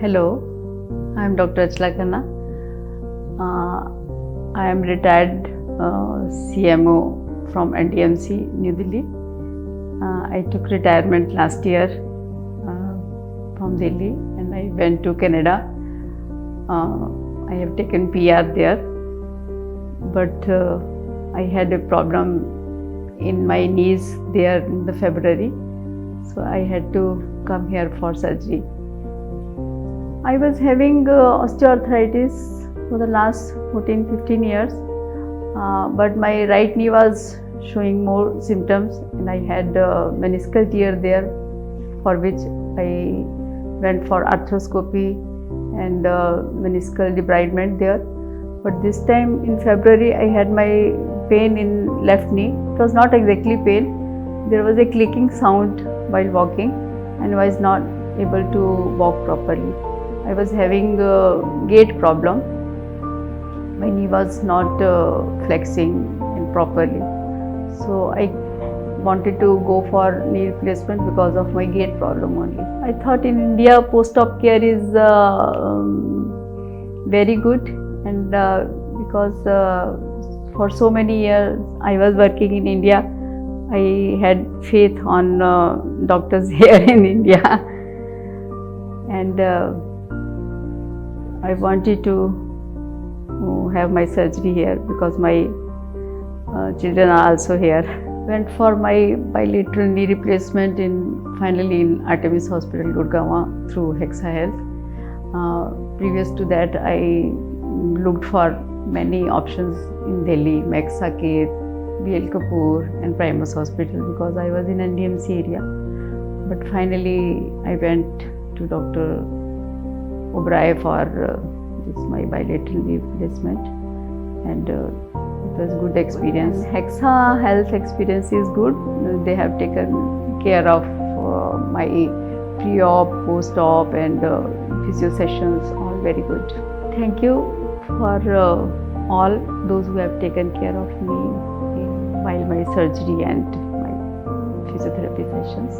Hello, I am Dr. Achala Khanna. I am retired CMO from NDMC, New Delhi. I took retirement last year from Delhi and I went to Canada. I have taken PR there, but I had a problem in my knees there in the February, so I had to come here for surgery. I was having osteoarthritis for the last 14-15 years, but my right knee was showing more symptoms and I had meniscal tear there, for which I went for arthroscopy and meniscal debridement there. But this time in February I had my pain in left knee. It was not exactly pain, there was a clicking sound while walking and I was not able to walk properly. I was having a gait problem. My knee was not flexing properly. So I wanted to go for knee replacement because of my gait problem only. I thought in India post-op care is very good, and because for so many years I was working in India, I had faith on doctors here in India, and I wanted to have my surgery here because my children are also here. Went for my bilateral knee replacement finally in Artemis Hospital, Guargaon through HexaHealth. Previous to that, I looked for many options in Delhi, Gait, and Artemis Hospital because I was in NDMC area. But finally, I went to Dr. Oberoi for my bilateral knee replacement, and it was good experience. HexaHealth experience is good. They have taken care of my pre-op, post-op and physio sessions, all very good. Thank you for all those who have taken care of me while my surgery and my physiotherapy sessions.